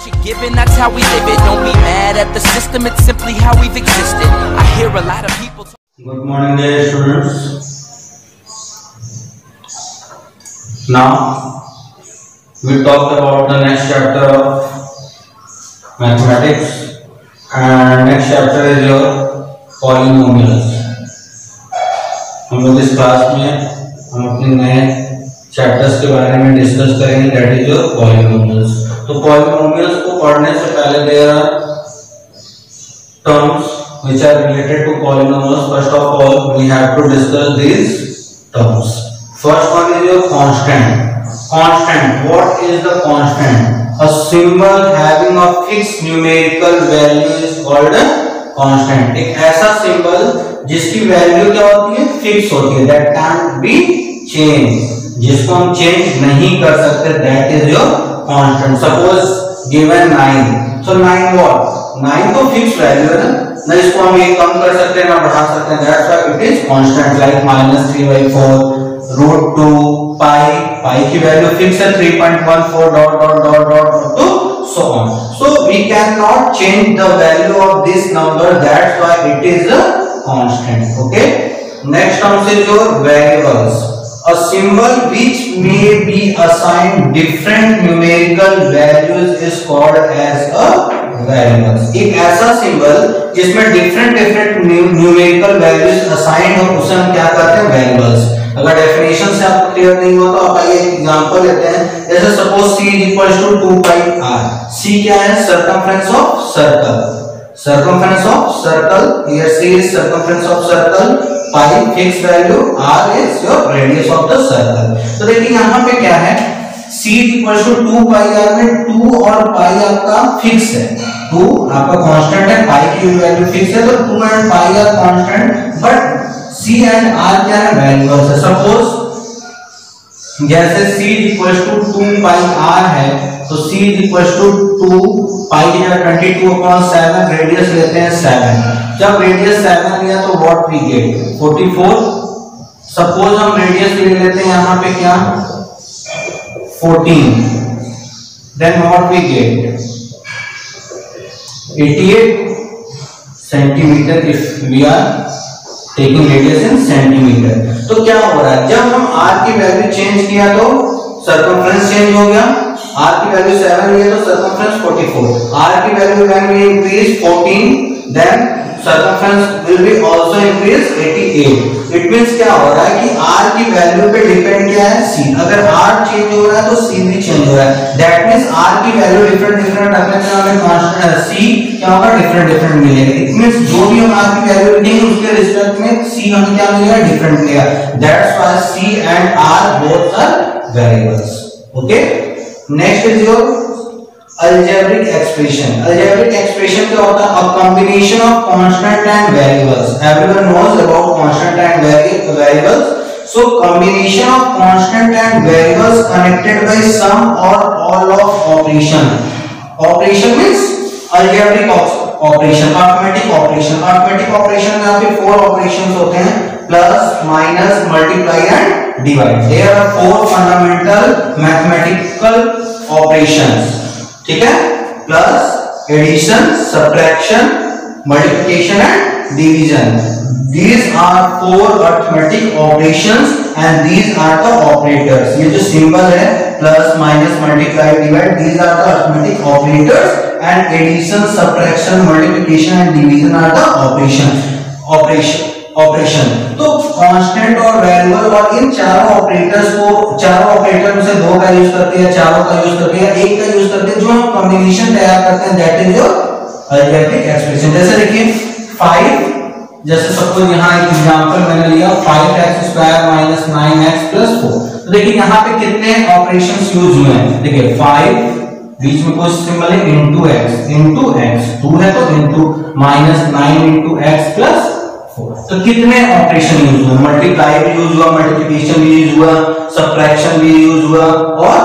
shit given, that's how we live it. Don't be mad at the system, it's simply how we've existed. I hear a lot of people talk. Good morning, dear students. Now we talked about the next chapter of mathematics, and next chapter is your polynomials. हम लोग इस class में हम अपने नए chapters के बारे में डिस्कस करेंगे, दैट इज योर पॉलिनोमियल्स। तो पॉलिनोमियल्स को पढ़ने से पहले there are terms which are related to polynomials. First of all, we have to discuss these terms. First one is your constant. Constant. What is the constant? A symbol having a fixed numerical value is called a constant. एक ऐसा symbol जिसकी value क्या होती है? Fix होती है, that can't be changed, जिसको हम चेंज नहीं कर सकते, that is your constant. Suppose given 9, so 9 what? 9 तो फिक्स वैल्यू है ना, इसको हम ये कम कर सकते हैं ना बढ़ा सकते हैं, that's why it is constant. Like -3/4, √2, पाई की वैल्यू फिक्स है 3.14 dot dot dot dot to so on. So we cannot change the value of this number, that's why it is a constant. Okay, next term is your variables. A symbol which may be assigned different numerical values is called as a variables. एक ऐसा symbol जिसमें different numerical values assign हो, उसे हम क्या करते हैं? Variables. अगर डेफिनेशन से आपको क्लियर नहीं हुआ तो आप आइए एक एग्जांपल लेते हैं। जैसे सपोज c = 2πr। c क्या है? Circumference of circle. circumference of circle, here c is circumference of circle, pi fixed value, r is your radius of the circle. तो देखिए यहाँ पे क्या है, c = 2πr में 2 और pi आपका फिक्स है, 2 आपका कांस्टेंट है, pi की वैल्यू फिक्स है, तो 2 and pi are constant, but c and r क्या है? वेरिएबल्स है। सपोज जैसे c = 2πr है, तो c = 2 पाई की जगह 22/7, रेडियस लेते हैं 7। जब रेडियस 7 लिया तो व्हाट वी गेट? 44। सपोज हम रेडियस ले लेते हैं यहाँ पे क्या? 14, then what we get? 88 centimeter if we are taking radius in centimeter. तो क्या हो रहा है, जब हम r की वैल्यू चेंज किया तो सर्कमफ्रेंस चेंज हो गया, r की वैल्यू 7 है तो सर्कमफ्रेंस 44, r की value when we increase 14 then circumference will be also increase 88. it means क्या हो रहा है कि r की वैल्यू पे डिपेंड क्या है? c। अगर r चेंज हो रहा है तो c भी चेंज हो रहा है, that means r की वैल्यू डिफरेंट रखने से हमें कांस्टेंट c क्या होगा? डिफरेंट मिलेगा। it means जो भी हम r की वैल्यू लिखेंगे उसके रिस्पेक्ट में c हमें क्या मिलेगा? डिफरेंट मिलेगा, that's why c and r both are variables. okay, next is your algebraic expression. Algebraic expression क्या होता है? A combination of constant and variables. Everyone knows about constant and variables. So combination of constant and variables connected by sum or all of operation. Operation means algebraic operation, arithmetic operation. Arithmetic operation में आपके 4 operations होते हैं, plus, minus, multiply and divide. There are 4 fundamental mathematical operations. ठीक है? Plus, addition, subtraction, multiplication and division. These are 4 arithmetic operations and these are the operators. ये जो symbol है plus, minus, multiply, divide, these are the arithmetic operators and addition, subtraction, multiplication and division are the operation. तो constant और variable और इन चारों operators को, चारों operator में से 2 का यूज करते हैं, चारों का यूज करते हैं, एक का यूज करते हैं, जो हम कॉम्बिनेशन तैयार करते हैं, that is your algebraic expression. जैसे देखिए 5, जैसे सपोज यहाँ एक एग्जांपल मैंने लिया 5x² - 9x + 4। तो देखिए यहाँ पे कितने ऑपरेशंस यूज हुए हैं? देखिए 5 बीच में कोई सिंबल है into x, 2 है तो into, -9 × x + 4। तो कितने ऑपरेशन यूज हुए? मल्टीप्लाई भी यूज हुआ, मल्टीप्लिकेशन भी यूज हुआ, सब्ट्रैक्शन भी यूज हुआ और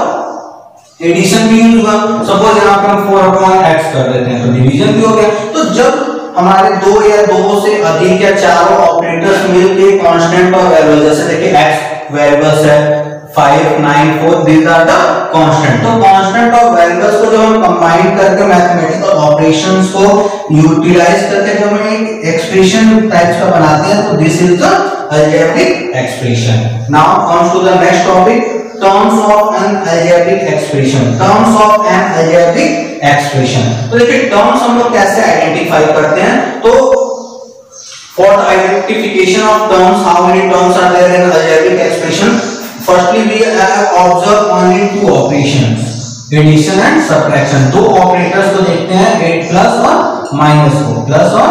एडिशन भी यूज हुआ। सपोज यहाँ पे हम 4/x कर देते हैं तो डिवीजन भी हो गया। तो जब हमारे 2 या 2 से अधिक या चारों ऑपरेटर्स मिलके कांस्टेंट और वेरिएबल, जैसे देखिए x वेरिएबल्स है, 5, 9, 4 these are the constant. तो constant ऑफ वेरिएबल्स को जब हम कंबाइन करके मैथमेटिकल ऑपरेशंस को यूटिलाइज करके जब हम एक एक्सप्रेशन टाइप्स का बनाते हैं तो this is the algebraic expression. Now comes to the next topic, terms of an algebraic expression. Terms of an algebraic expression. तो देखिए टर्म्स हम लोग कैसे आइडेंटिफाई करते हैं. तो for the identification of terms, how many terms are there in algebraic expression? Firstly, we have observed only two operations, addition and subtraction. दो operators को देखते हैं, 8 प्लस और माइनस को, प्लस और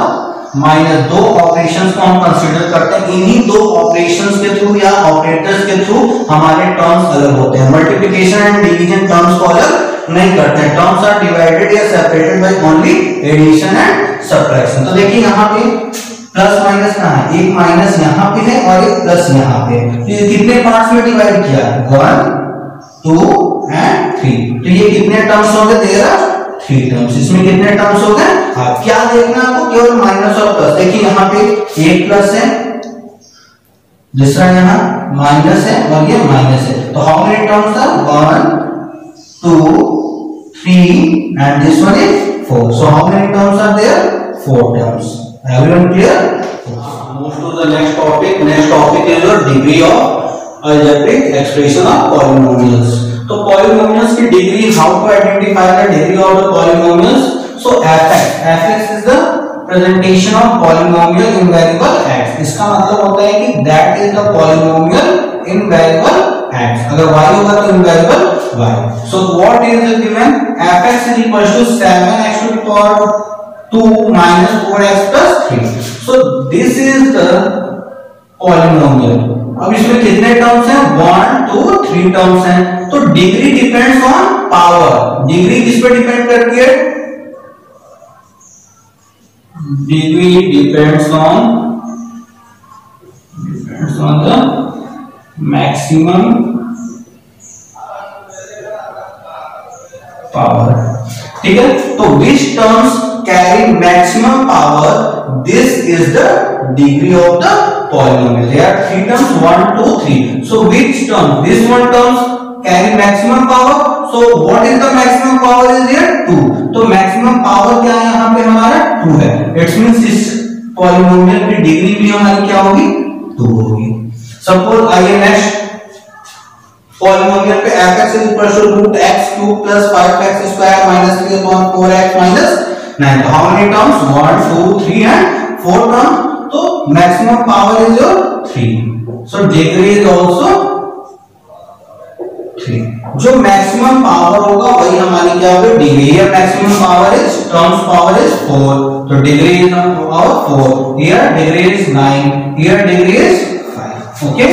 माइनस दो ऑपरेशंस को हम कंसीडर करते हैं. इन्हीं दो ऑपरेशंस के थ्रू या ऑपरेटर्स के थ्रू हमारे टर्म्स अलग होते हैं. मल्टीप्लिकेशन एंड डिवीजन टर्म्स को अलग नहीं करते हैं. टर्म्स आर डिवाइडेड या separated by only addition and subtraction. तो देखिए यहाँ पे प्लस माइनस कहाँ है, एक माइनस यहाँ पे है और एक प्लस यहाँ पे. तो कितने पार्ट्स में डिवाइड किया, 1, 2 एंड 3. तो ये कितने टर्म्स हो गए, देयर आर 3 टर्म्स. इसमें कितने टर्म्स हो गए, क्या देखना आपको, केवल माइनस और प्लस. देखिए यहाँ पे एक प्लस है, दूसरा यहाँ माइनस है और ये माइनस है. तो how many terms are, 1, 2, 3 and this one is 4. So how many terms are there, 4 terms. Everyone clear? Move to the next topic. Next topic is your degree of algebraic expression of polynomials. तो polynomials की degree, how to identify the degree of the polynomials? So fx is the presentation of polynomial in variable x. इसका मतलब होता है कि that is the polynomial in variable x. अगर y होगा तो in variable y. So what is the given? fx is equal to 7x to the power 2 minus 4x plus 3. So this is the polynomial. अब इसमें कितने terms हैं, 1, 2, 3 terms हैं. तो degree depends on power. Degree किस पे depend करती है, degree depends on the maximum power. ठीक है. तो विच terms carry maximum power, this is the degree of the polynomial. There are 3 terms, 1, 2, 3. So which term, this one terms carry maximum power. So what is the maximum power is here, 2. तो maximum power क्या है यहाँ पे हमारा 2 है. It means इस polynomial की degree भी हमारी क्या होगी, 2 होगी. Suppose आइए नेक्स्ट polynomial पे fx is equal to root x cube plus 5x square minus 3 upon 4x minus 9. तो how many terms, 1, 2, 3 and 4 terms. तो maximum power is your 3. So degree is also 3. जो maximum power होगा वही हमारी क्या होगी, degree. Here maximum power is, terms power is 4. तो degree is our 4. Here degree is 9. Here degree is 5. Okay.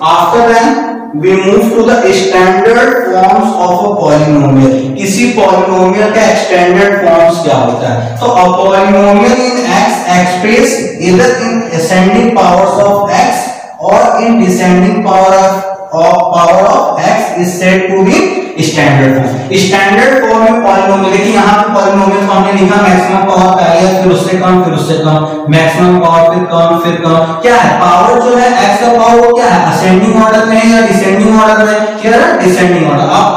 After that we move to the standard forms of a polynomial. किसी polynomial का standard forms क्या होता है. तो a polynomial in x expressed either in ascending powers of x or in descending power of x is said to be standard form. standard form में polynomial, देखिए यहाँ पे polynomial को हमने लिखा maximum power पहले, फिर उससे कम, फिर उससे कम, maximum power फिर कम, फिर कम. क्या है पावर जो है x का पावर वो क्या है, ascending order में है या descending order में, क्या है descending order. आप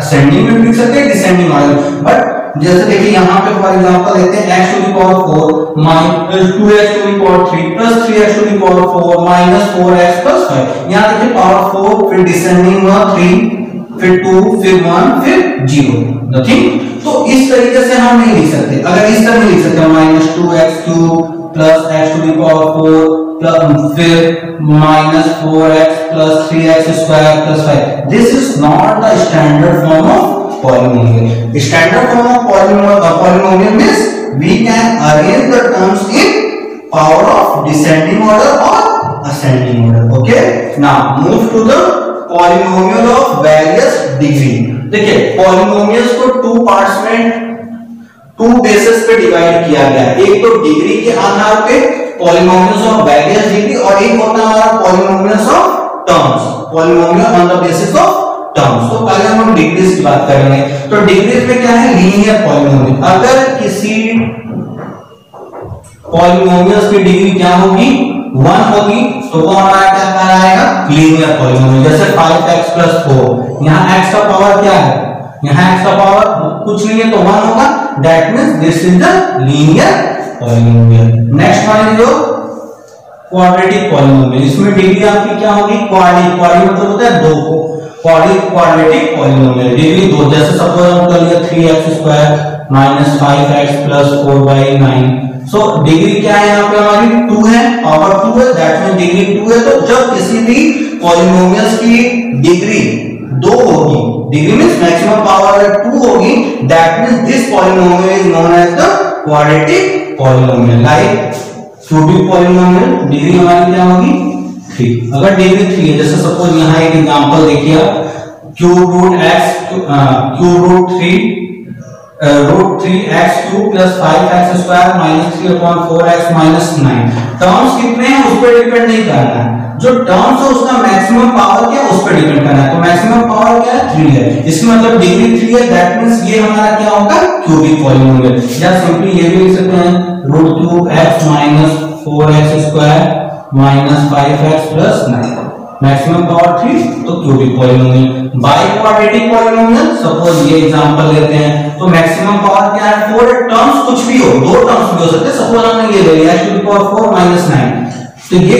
ascending में लिख सकते हैं, descending order. बट जैसे देखिए यहाँ पे फॉर एग्जांपल लेते हैं x to the power 4 minus 2x to the power 3 plus 3x to the power 4 minus 4x plus 5. यहाँ देखिए पावर 4 फिर डिसेंडिंग हुआ 3 फिर 2 फिर 1 फिर 0 नथिंग. तो इस तरीके से हम नहीं लिख सकते. अगर इस तरह नहीं लिख सकते minus 2x cube plus x to the power 4 plus फिर minus 4x plus 3x square plus 5. This is not the standard form of polynomial. Standard form of polynomial means we can arrange the terms in power of descending order or ascending order. Okay. Now move to the polynomial of various degree. देखिए polynomials को 2 parts में 2 bases पे divide किया गया है. एक तो degree के आधार पे polynomials of various degree और एक होता है हमारा polynomials of terms, polynomial on the basis of terms. तो पहले हम डिग्रीज की बात करेंगे. तो डिग्रीज में क्या है, लीनियर पॉलिनोमियल. अगर किसी पॉलिनोमियल्स की डिग्री क्या होगी, 1 होगी तो वो हमारा क्या कहलाएगा, लीनियर पॉलिनोमियल। जैसे 5x + 4, यहाँ x का पावर क्या है, यहाँ x का पावर कुछ नहीं है तो 1 होगा, that means this is the linear polynomial. Next one is quadratic polynomial. इसमें डिग्री आपकी क्या होगी, क्वाड्री मतलब होता है 2 को, क्वाड्रेटिक पॉलिनोमियल डिग्री 2। जैसे सपोज हम कर लिया 3x² - 5x + 4/9। सो डिग्री क्या है यहाँ पे हमारी 2 है, पावर 2 है, दैट मींस डिग्री 2 है। तो जब किसी भी पॉलिनोमियल्स की डिग्री 2 होगी, डिग्री मींस मैक्सिमम पावर 2 होगी, that means this polynomial is known as the quadratic polynomial. Like cubic polynomial degree हमारी क्या होगी 3। अगर डिग्री 3 है, जैसे सपोज यहाँ एक एग्जांपल देखिए, √3x³ + 5x² - 3/4x - 9। टर्म्स कितने हैं उस पर डिपेंड नहीं करना है, जो टर्म्स है उसका मैक्सिमम पावर क्या है उस पर डिपेंड करना है। तो मैक्सिमम पावर क्या है 3 है, इसका मतलब डिग्री 3 है, दैट मींस ये हमारा क्या होगा क्यूबिक पॉलिनोमियल। या सिंपली ये भी लिख सकते हैं √2x - 4x² - 5x + 9, maximum power 3, तो cubic polynomial. Biquadratic polynomial, suppose ये एग्जांपल लेते हैं, तो मैक्सिमम पावर क्या है 4 है, टर्म्स कुछ भी हो, 2 टर्म्स भी हो सकते हैं। सपोज हमने ये ले लिया x⁴ - 9, तो ये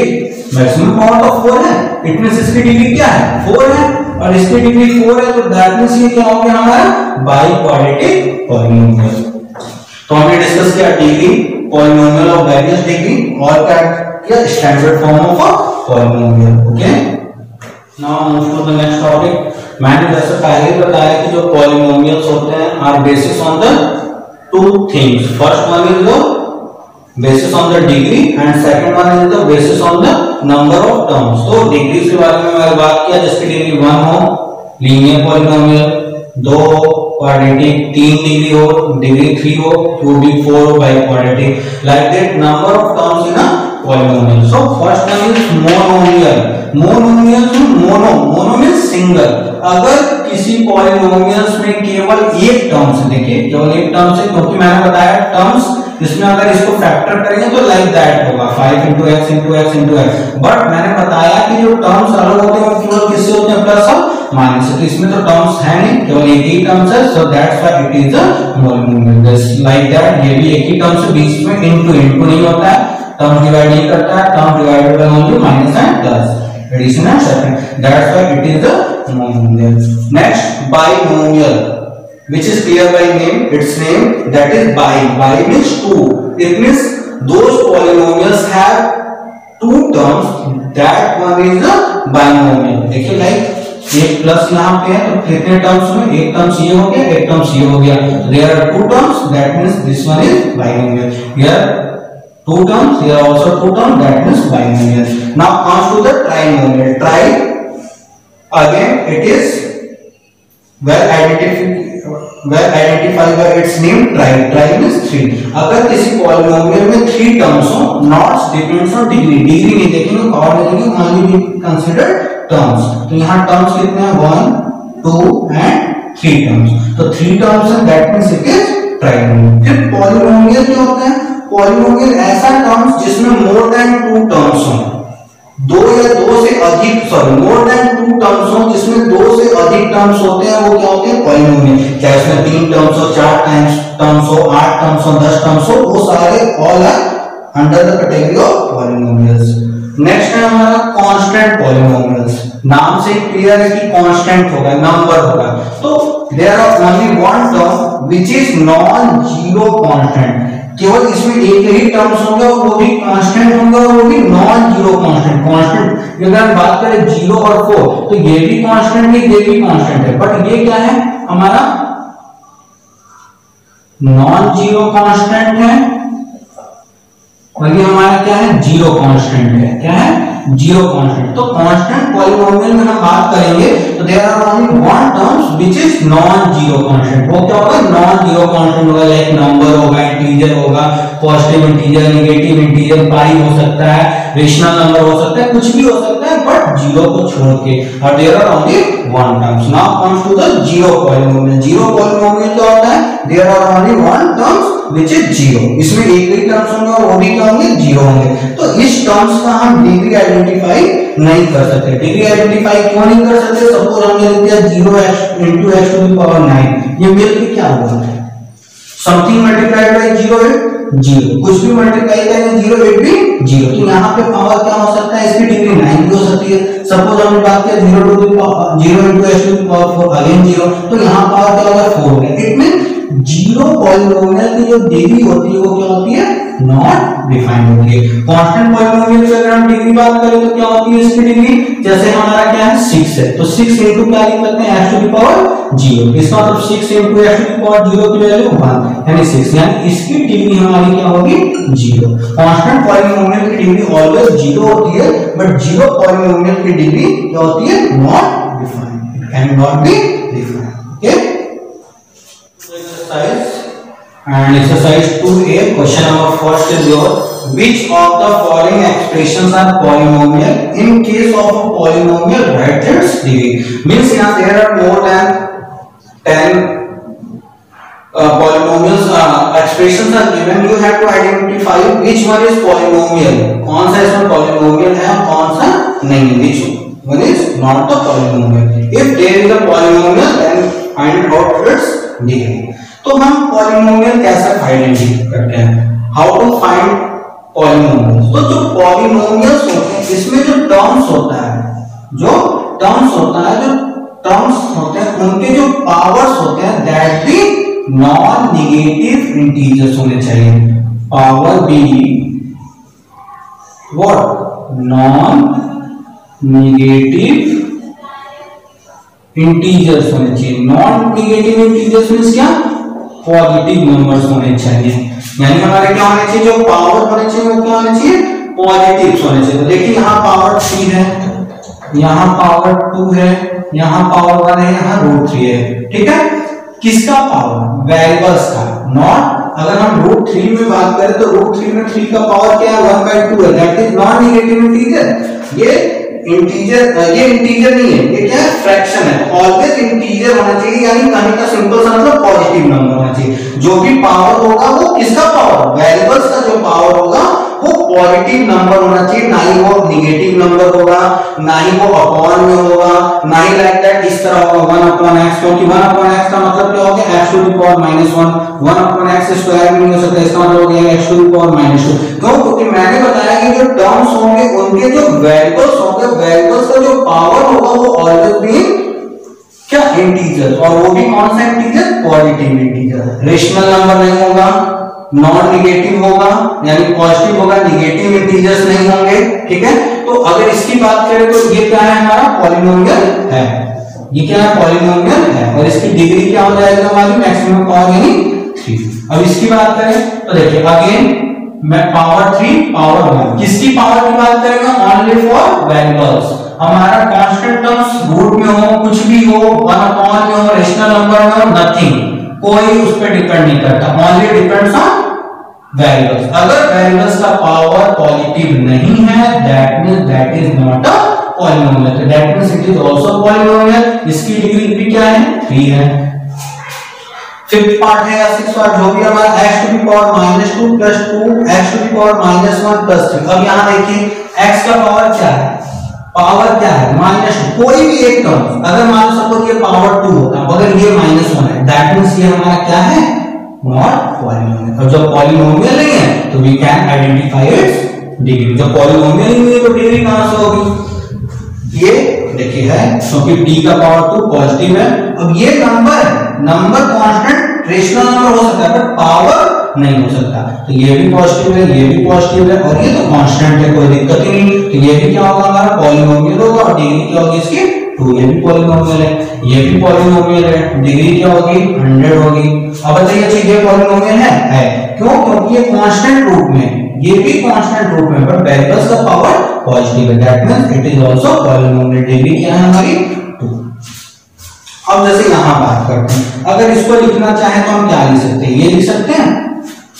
मैक्सिमम पावर तो 4 है, इट मींस इसकी डिग्री क्या है 4 है, और इसकी डिग्री 4 है, तो दैट मींस ये क्या हो गया हमारा बाइक्वाड्रेटिक पॉलिनोमियल। तो हमने डिस्कस किया degree, polynomial of various degree, और क्या standard form of a polynomial. Okay, now move to the next topic. मैंने जैसे पहले बताया कि जो पॉलिनोमियल्स होते हैं are basis on the 2 things. First one is the basis on the degree and second one is the basis on the number of terms. तो degree के बारे में मैंने बात किया, जिसकी डिग्री 1 हो लीनियर पॉलिनोमियल, 2 हो क्वाड्रेटिक, 3 डिग्री हो डिग्री 3 हो क्यूबिक, 4 हो biquadratic, like that number of terms in a polynomial. So first one is monomial. Monomial mono means single. अगर किसी पॉलिनोमियल्स में केवल एक टर्म्स, देखिए केवल एक टर्म्स है, क्योंकि मैंने बताया टर्म्स इसमें अगर इसको फैक्टर करेंगे तो लाइक दैट होगा 5 × x × x × x। बट मैंने बताया कि जो टर्म्स अलग होते हैं वो केवल किससे होते हैं, प्लस और माइनस से। तो इसमें तो टर्म्स है नहीं, केवल एक ही टर्म्स है, so that's why it is a monomial. Just like that, ये भी एक ही टर्म से, बीच में इनटू नहीं होता है, टर्म डिवाइड नहीं करता है, term divided by only minus and plus, addition and subtraction, that's why it is the monomial. Next binomial, which is clear by name, its name, that is bi means 2. It means those polynomials have 2 terms, that one is the binomial। देखिए like एक plus यहाँ पे है, तो कितने terms में, एक terms ये हो गया, एक टर्म्स ये हो गया, there are 2 terms, that means this one is binomial। here 2 terms, here also 2 terms, that means binomial। now comes to the trinomial। tri, again it is well identified by its name, tri means 3। अगर किसी polynomial में 3 terms हो, notes depends on degree, degree नहीं देखेंगे, power नहीं देखेंगे, only we consider terms. तो यहाँ टर्म्स कितने हैं 1 2 एंड 3 टर्म्स, तो 3 टर्म्स है, that means it is trinomial. फिर पॉलिनोमियल क्या होता है, पॉलिनोमियल ऐसा टर्म्स जिसमें मोर देन 2 टर्म्स हो, 2 या 2 से अधिक, मोर देन 2 टर्म्स हो, जिसमें 2 से अधिक टर्म्स होते हैं, वो क्या होते हैं पॉलिनोमियल। चाहे इसमें 3 टर्म्स हो, 4 टर्म्स हो, 8 टर्म्स हो, 10 टर्म्स हो, वो सारे all are under the category of polynomials. Next है हमारा कांस्टेंट पॉलिनोमियल्स। नाम से क्लियर है कि कांस्टेंट होगा, नंबर होगा। तो there are only one term which is non zero constant, केवल इसमें एक ही टर्म्स होंगे और वो भी कांस्टेंट होंगे और वो भी नॉन जीरो कांस्टेंट। कांस्टेंट अगर हम बात करें 0 और 4, तो ये भी कांस्टेंट है, ये भी कांस्टेंट है, बट ये क्या है हमारा नॉन जीरो कांस्टेंट है, और ये हमारा क्या है जीरो कांस्टेंट है। क्या है जीरो कांस्टेंट। तो कांस्टेंट पॉलिनोमियल में हम बात करेंगे तो there are only one terms which is non zero constant. वो क्या होगा नॉन जीरो कांस्टेंट होगा, लाइक नंबर होगा, इंटीजर होगा, positive integer, negative integer, pi हो सकता है, रेशनल नंबर हो सकता है, कुछ भी हो सकता है, बट जीरो को छोड़ के। और there are only one terms. Now comes to the zero polynomial. Zero polynomial क्या होता है, there are only one terms which is zero. इसमें एक ही टर्म्स होंगे और वो भी क्या होंगे, जीरो होंगे। तो इस टर्म्स का हम डिग्री आइडेंटिफाई नहीं कर सकते। डिग्री आइडेंटिफाई क्यों नहीं कर सकते? सपोज हमने लिख दिया 0x into x to the power 9, ये मिल के क्या हुआ? समथिंग मल्टीप्लाइड बाय 0 है 0, कुछ भी मल्टीप्लाई करेंगे 0 इट भी 0। तो यहाँ पे पावर क्या हो सकता है? इसकी डिग्री 9 भी हो सकती है। सपोज हमने बात किया 0 into x to the power 4 again 0, तो यहाँ पावर क्या होगा? 4 होगा। इट मीन जीरो पॉलिनोमियल की जो डिग्री होती है वो क्या होती है? नॉट डिफाइंड होती है। कांस्टेंट पॉलिनोमियल की अगर हम डिग्री बात करें तो क्या होती है इसकी डिग्री? जैसे हमारा क्या है 6 है, तो 6 इनटू क्या लिख सकते हैं? x to the power 0। इसका मतलब 6 into x to the power 0 की वैल्यू 1 यानी 6, यानी इसकी डिग्री हमारी क्या होगी? 0। कांस्टेंट पॉलिनोमियल की डिग्री ऑलवेज 0 होती है, बट जीरो पॉलिनोमियल की डिग्री क्या होती है? Not defined, it can not be defined. Okay, and exercise 2a question number first is your which of the following expressions are polynomial in case of a polynomial write its degree। means here there are more than 10 polynomials expressions are given, you have to identify which one is polynomial, कौन सा इसमें polynomial है कौन सा नहीं है, which one is not the polynomial। if there is a polynomial then find out its degree। तो हम पॉलिनोमियल कैसे आइडेंटिफाई करते हैं? How to find polynomials? तो जो पॉलिनोमियल्स होते हैं इसमें जो टर्म्स होता है जो टर्म्स होते हैं उनके जो पावर्स होते हैं दैट भी नॉन नेगेटिव इंटीजर्स होने चाहिए। Power be what? Non negative integers होने चाहिए। नॉन नेगेटिव इंटीजर्स मींस क्या? पॉजिटिव नंबर्स होने चाहिए। यानी हमारे क्या होने चाहिए? जो पावर होने चाहिए वो क्या होने चाहिए? पॉजिटिव्स होने चाहिए। तो देखिए यहाँ पावर 3 है, यहाँ पावर 2 है, यहाँ पावर 1 है, यहाँ √3 है। ठीक है, किसका पावर? वेरिएबल्स का, नॉट। अगर हम √3 में बात करें तो √3 में 3 का पावर क्या है? 1/2 है, that is non negative integer. ये इंटीजर नहीं है, ये क्या है? फ्रैक्शन है। ऑलवेज इंटीजर होना चाहिए, यानी कहने का सिंपल सा मतलब पॉजिटिव नंबर होना चाहिए। जो भी पावर होगा वो किसका पावर? वेरिएबल्स का जो पावर होगा वो पॉजिटिव नंबर होना चाहिए, ना ही वो नेगेटिव नंबर होगा, ना ही वो अपॉन में होगा, ना ही लाइक दैट इस तरह होगा 1/x, क्योंकि 1/x का मतलब क्या हो गया? x to the power -1। 1/x square भी नहीं हो सकता, इसका मतलब हो गया x to the power -2। क्यों? क्योंकि मैंने बताया कि जो टर्म्स होंगे उनके जो वेरिएबल्स होंगे, वेरिएबल्स का जो पावर होगा वो ऑलवेज भी क्या? इंटीजर। और वो भी कौन सा integer? Positive integer. Rational number नहीं होगा, नॉन नेगेटिव होगा, यानी पॉजिटिव होगा, नेगेटिव इंटीजर्स नहीं होंगे। ठीक है, तो अगर इसकी बात करें तो ये क्या है? हमारा पॉलिनोमियल है। ये क्या है? पॉलिनोमियल है। और इसकी डिग्री क्या हो जाएगा? हमारी मैक्सिमम पावर यानी 3। अब इसकी बात करें तो देखिए अगेन मैं पावर 3 पावर 1, किसकी पावर की बात करेंगे? Only for variables. हमारा कांस्टेंट टर्म्स रूट में हो, कुछ भी हो, 1/, में हो, रेशनल नंबर में हो, नथिंग, कोई उस पर डिपेंड नहीं करता, ओनली डिपेंड्स ऑन वेरिएबल्स। अगर वेरिएबल्स का पावर पॉजिटिव नहीं है that means that is not a polynomial, that means it is also polynomial. इसकी डिग्री भी क्या है? 3 है। फिफ्थ पार्ट है या सिक्स पार्ट जो भी हमारा x to the power -2 + 2 x to the power -1 + 3। अब यहां देखिए x का पावर क्या है? पावर क्या है? -2। कोई भी एक टर्म अगर मान लो सपोज ये पावर 2 होता अगर ये -1 है दैट मींस ये हमारा क्या है? Not polynomial. और जब पॉलिनोमियल नहीं है तो we can identify its degree. जब पॉलिनोमियल नहीं है तो डिग्री कहां से होगी? ये देखिए है क्योंकि t का पावर 2 पॉजिटिव है। अब ये नंबर कांस्टेंट रेशनल नंबर हो सकता है बट पावर नहीं हो सकता, तो ये भी पॉजिटिव है, ये भी पॉजिटिव है और ये तो कांस्टेंट है, कोई दिक्कत ही नहीं। तो ये भी क्या होगा? हमारा पॉलिनोमियल होगा और डिग्री क्या होगी इसकी? 2। ये भी पॉलिनोमियल है, ये भी पॉलिनोमियल है, डिग्री क्या होगी? 100 होगी। अब बताइए चीज पॉलिनोमियल है? क्यों? क्योंकि ये कांस्टेंट रूप में, ये भी कांस्टेंट रूप में, बट वेरिएबल्स का पावर पॉजिटिव है, that means it is also polynomial. Degree क्या है हमारी? 2। अब जैसे यहां बात करते हैं, अगर इसको लिखना चाहे तो हम क्या लिख सकते हैं? ये लिख सकते हैं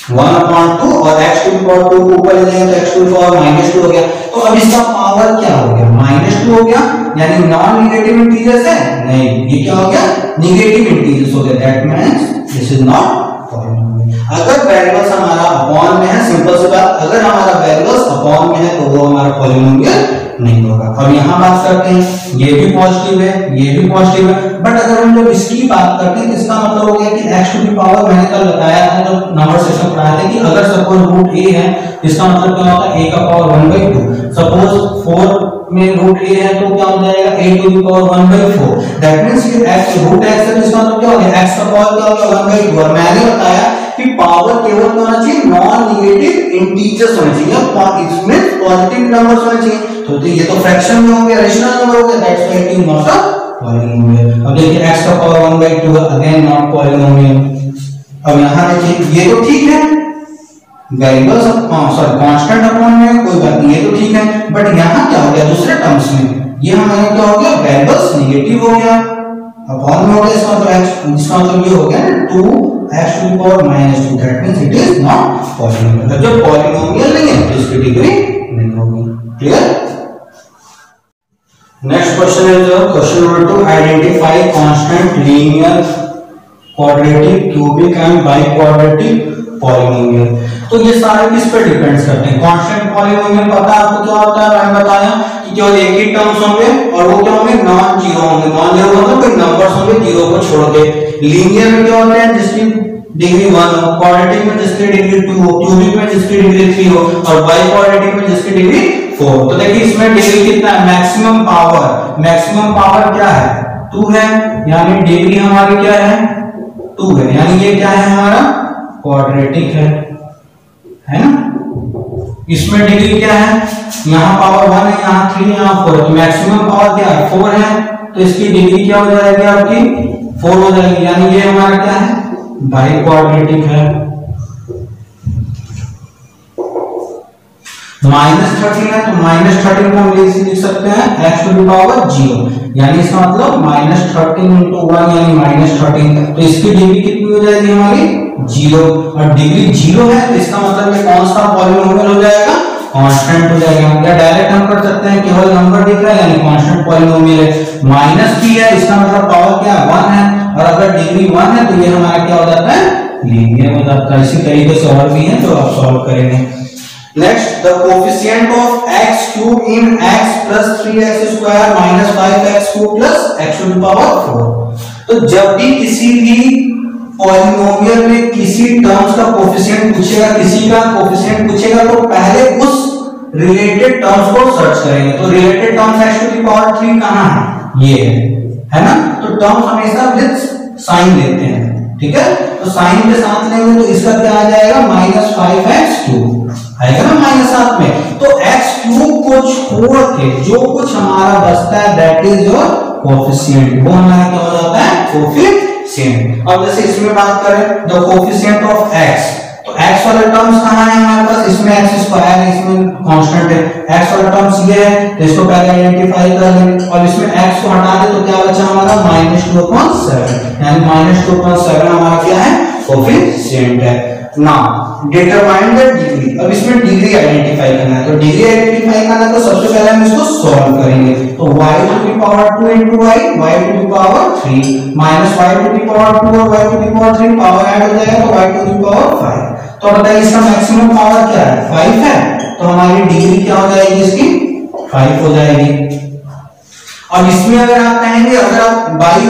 1/2 और x to the power 2 ऊपर ले जाएंगे तो x to the power -2 हो गया। तो अब इसका पावर क्या हो गया? -2 हो गया, यानी नॉन नेगेटिव इंटीजर्स है? नहीं, ये क्या हो गया? नेगेटिव इंटीजर्स हो गया, that means this is not polynomial. अगर वेरिएबल्स हमारा अपॉन में है, सिंपल सी बात, अगर हमारा वेरिएबल्स अपॉन में है तो वो हमारा पॉलिनोमियल नहीं होगा। अब यहाँ बात करते हैं, ये भी पॉजिटिव है, ये भी पॉजिटिव है, बट अगर हम लोग इसकी बात करते हैं तो इसका मतलब हो गया कि x टू दी पावर, मैंने कल बताया था जब नंबर सेक्शन पढ़ाया था कि अगर सपोज रूट a है, इसका मतलब क्या होता है a का पावर 1/2। सपोज 4 में रूट a है तो क्या हो जाएगा a to the power 1/4। That means ये x रूट x है, इसका मतलब क्या हो गया x का पावर क्या होगा 1/2। और मैंने बताया कि पावर केवल क्या होना चाहिए, नॉन नेगेटिव इंटीजर्स होने चाहिए, इसमें पॉजिटिव नंबर्स होने चाहिए। तो ये तो फ्रैक्शन में हो गया, रेशनल नंबर हो गया, that's why it is not a polynomial. अब देखिए x का पावर 1/2 अगेन नॉट पॉलिनोमियल। अब यहां देखिए ये तो ठीक है, वेरिएबल्स सॉरी कांस्टेंट अपॉन में कोई बात नहीं, ये तो ठीक है, बट यहां क्या हो गया दूसरे टर्म्स में, ये हमारा क्या हो गया, वेरिएबल्स नेगेटिव हो गया, अपॉन में हो गया, इसका मतलब ये हो गया ना 2x to the power -2। That means it is not polynomial. जब पॉलिनोमियल नहीं है तो इसकी डिग्री नहीं होगी। Clear? Next question is question number 2, identify constant linear quadratic cubic and biquadratic polynomial. तो ये सारे किस पे डिपेंड्स करते हैं, कांस्टेंट पॉलिनोमियल पता है आपको क्या होता है, मैंने बताया कि केवल एक ही टर्म्स होंगे और वो क्या होंगे, नॉन जीरो होंगे। नॉन जीरो मतलब कोई नंबर्स होंगे जीरो को छोड़ के। लीनियर में क्या होते हैं, जिसकी डिग्री 1 हो, क्वाड्रेटिक में जिसकी डिग्री 2 हो, क्यूबिक में जिसकी डिग्री 3 हो, और बाई क्वाड्रेटिक में जिसकी डिग्री 4। तो देखिए इसमें डिग्री कितना है, मैक्सिमम पावर क्या है 2 है, यानी डिग्री हमारी क्या है 2 है, यानी ये क्या है हमारा क्वाड्रेटिक है ना। इसमें डिग्री क्या है, यहाँ पावर 1 है, यहाँ 3, यहाँ 4, तो मैक्सिमम पावर क्या है 4 है, तो इसकी डिग्री क्या हो जाएगी आपकी 4 हो जाएगी, यानी ये हमारा क्या है बाई क्वाड्रेटिक है। -13 है तो -13 को हम लिख सकते हैं x टू द पावर 0, यानी इसका मतलब -13 into 1 यानी -13, तो इसकी डिग्री कितनी हो जाएगी हमारी 0, और डिग्री 0 है तो इसका मतलब ये कौन सा पॉलिनोमियल हो जाएगा, कांस्टेंट हो जाएगा। या डायरेक्ट हम कर सकते हैं, केवल नंबर दिख रहा है यानी कांस्टेंट पॉलिनोमियल है। -3 है, इसका मतलब पावर क्या 1 है, और अगर डिग्री 1 है तो ये हमारा क्या हो जाता है लीनियर हो जाता है। इसी तरीके से और भी है तो आप सॉल्व करेंगे। Next, the coefficient of x cube in x plus 3x square minus 5x cube plus x to the power 4। तो जब भी किसी भी पॉलिनोमियल में किसी टर्म्स का कोफिशिएंट पूछेगा, किसी का कोफिशिएंट पूछेगा, तो पहले उस रिलेटेड टर्म्स को सर्च करेंगे। तो related terms x to the power 3 कहां है, ये है ना। तो टर्म्स हमेशा विद साइन लेते हैं, ठीक है। तो साइन के साथ लेंगे तो इसका क्या आ जाएगा -5x क्यूब आएगा ना माइनस साथ में। तो x क्यूब को छोड़ के जो कुछ हमारा बचता है दैट इज योर कोफिशिएंट, वो हमारा क्या हो जाता है कोफिशिएंट। अब जैसे इसमें बात करें द कोफिशिएंट ऑफ x, तो x वाला टर्म्स कहां है हमारे पास, इसमें x स्क्वायर है, इसमें कांस्टेंट है, x वाला टर्म्स ये है तो इसको पहले आइडेंटिफाई कर लें, और इसमें x को हटा दे तो क्या बचा हमारा -2.7, यानी -2.7 हमारा क्या है कोफिशिएंट है। नाउ डिटरमाइन द डिग्री, अब इसमें डिग्री आइडेंटिफाई करना है। तो डिग्री आइडेंटिफाई करना है तो सबसे पहले हम इसको सॉल्व करेंगे। तो y to the power 2 into y to the power 3 minus y to the power 2 और y to the power 3 power add हो जाएगा तो y टू द पावर 5। तो बताइए इसका मैक्सिमम पावर क्या है 5 है, तो हमारी डिग्री क्या हो जाएगी इसकी 5 हो जाएगी। अब इसमें अगर आप कहेंगे, अगर आप बाई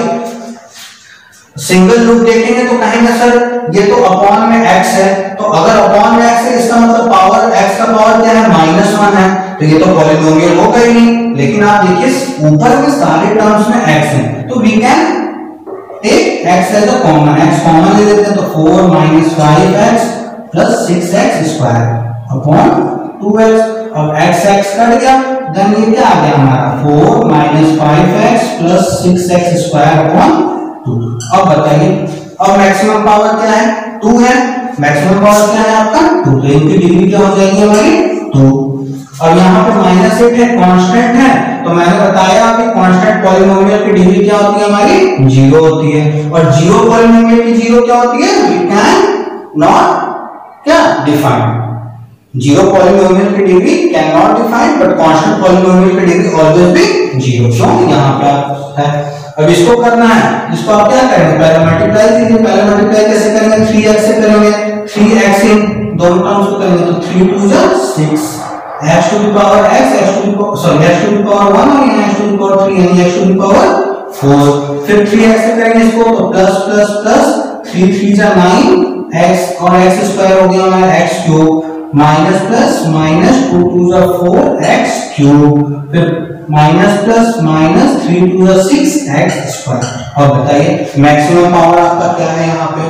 सिंगल लूप देखेंगे तो कहेंगे सर ये तो अपॉन में x है, तो अगर अपॉन में x है इसका मतलब पावर x का पावर क्या है -1 है, तो ये तो पॉलिनोमियल होगा ही नहीं। लेकिन आप देखिए ऊपर में सारे टर्म्स में x है, तो we can take x as a common, x common ले लेते हैं तो 4 - 5x plus 6x square upon 2x। अब x कट गया, देन ये क्या आ गया हमारा 4 - 5x plus 6x square upon 2। अब बताइए अब मैक्सिमम पावर क्या है 2 है, मैक्सिमम पावर क्या है आपका 2, तो इनकी डिग्री क्या हो जाएगी हमारी 2। अब यहाँ पे -8 है, कांस्टेंट है, तो मैंने बताया कि कांस्टेंट पॉलिनोमियल की डिग्री क्या होती है हमारी 0 होती है, और 0 पॉलिनोमियल की 0 क्या होती है, वी कैन नॉट क्या डिफाइन, 0 पॉलिनोमियल की degree can not define, but constant polynomial की डिग्री ऑलवेज बी 0। क्यों यहाँ पे है। अब इसको करना है, इसको आप क्या करेंगे, पहले मल्टीप्लाई कीजिए। पहले मल्टीप्लाई कैसे करेंगे, 3x से करेंगे, 3x इन दोनों टर्म्स को करेंगे तो 3 2 जा 6 x to the power x, x to the power 1 और यहाँ x टू द पावर 3 यानी x टू द पावर 4। फिर 3x से करेंगे इसको तो प्लस प्लस प्लस 3 3 जा 9 x और x स्क्वायर हो गया हमारा x cube minus plus minus 2 2 जा 4 x क्यूब, फिर माइनस प्लस माइनस 3 2 जा 6 x स्क्वायर। और बताइए मैक्सिमम पावर आपका क्या है यहाँ पे।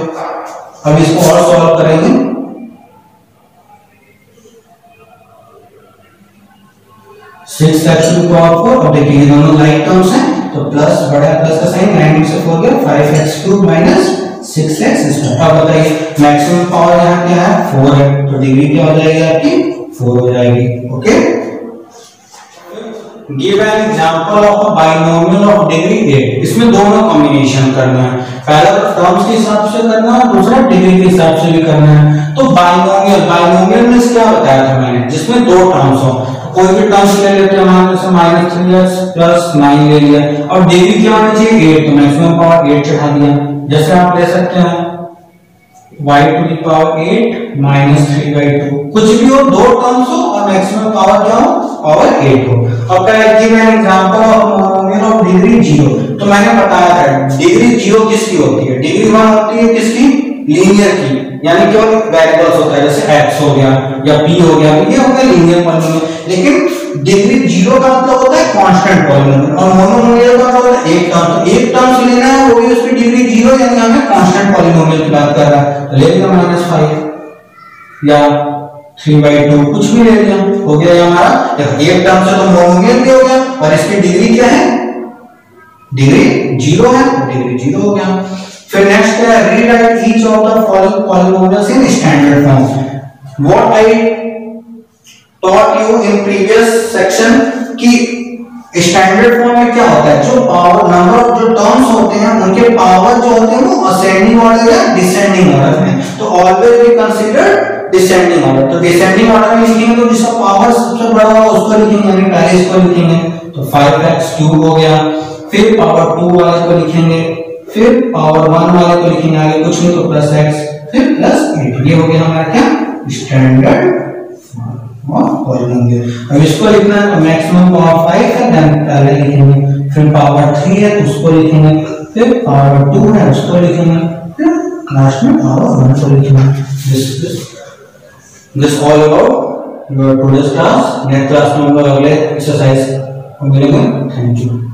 अब इसको और सॉल्व करेंगे, 6x टू द पावर 4। अब देखिए दोनों लाइक टर्म्स हैं तो प्लस बड़ा प्लस का साइन 9 से 4 गया 5x cube minus 6x square. अब बताइए मैक्सिमम पावर यहाँ क्या है 4 है तो डिग्री क्या हो जाएगी आपकी 4 हो जाएगी। Okay, give an example of a binomial of degree 8। इसमें दोनों कॉम्बिनेशन करना है, पहला तो टर्म्स के हिसाब से करना है, दूसरा डिग्री के हिसाब से भी करना है। तो बाइनोमियल में क्या बताया था मैंने, जिसमें दो टर्म्स हो, कोई भी टर्म्स ले लेते हैं, मान लो माइनस 3x प्लस 9 ले लिया और डिग्री क्या होनी चाहिए 8 तो मैक्सिमम पावर 8 चढ़ा दिया। जैसे आप ले सकते हैं y to the power 8 minus 3/2, कुछ भी हो दो टर्म्स हो और मैक्सिमम पावर क्या हो पावर 8 हो। अब क्या है कि मैंने एग्जांपल ऑफ डिग्री 0, तो मैंने बताया था डिग्री 0 किसकी होती है, डिग्री 1 होती है किसकी, लीनियर की, यानी केवल वेरिएबल्स होता है जैसे x हो गया या p हो गया, ये हो गया लीनियर पॉलिनोमियल। लेकिन डिग्री 0 का मतलब होता है कांस्टेंट पॉलिनोमियल और मोनोमियल का मतलब होता है एक टर्म। तो एक टर्म से लेना है वो भी उसकी डिग्री 0 यानी हमें कांस्टेंट पॉलिनोमियल की बात कर रहा है, तो ले लिया -5 या 3/2 कुछ भी ले लिया, हो गया ये हमारा। एक टर्म से तो मोनोमियल भी हो गया और इसकी डिग्री क्या है, डिग्री 0 है, डिग्री 0 हो गया। फिर नेक्स्ट है rewrite each of the following polynomials in standard form. What I taught you in previous section की स्टैंडर्ड फॉर्म में क्या होता है, जो पावर नंबर जो टर्म्स होते हैं उनके पावर जो होते हैं वो असेंडिंग ऑर्डर या डिसेंडिंग ऑर्डर में, तो always we consider descending order. तो डिसेंडिंग ऑर्डर में लिखेंगे तो जिसका पावर सबसे बड़ा हो उसको लिखेंगे, यानी पहले इसको लिखेंगे तो 5x क्यूब हो गया, फिर पावर 2 वाले को लिखेंगे, फिर पावर 1 वाले को लिखेंगे, आगे कुछ नहीं तो प्लस x फिर प्लस 8। ये हो गया हमारा क्या स्टैंडर्ड पॉलिनोमियल। अब इसको लिखना है तो मैक्सिमम पावर 5 है देन पहले लिखेंगे, फिर पावर 3 है तो उसको लिखेंगे, फिर पावर 2 है उसको लिखेंगे, फिर लास्ट में पावर 1 को लिखेंगे। This all about your today's class. Next class में हम लोग अगले एक्सरसाइज को मिलेंगे। Thank you.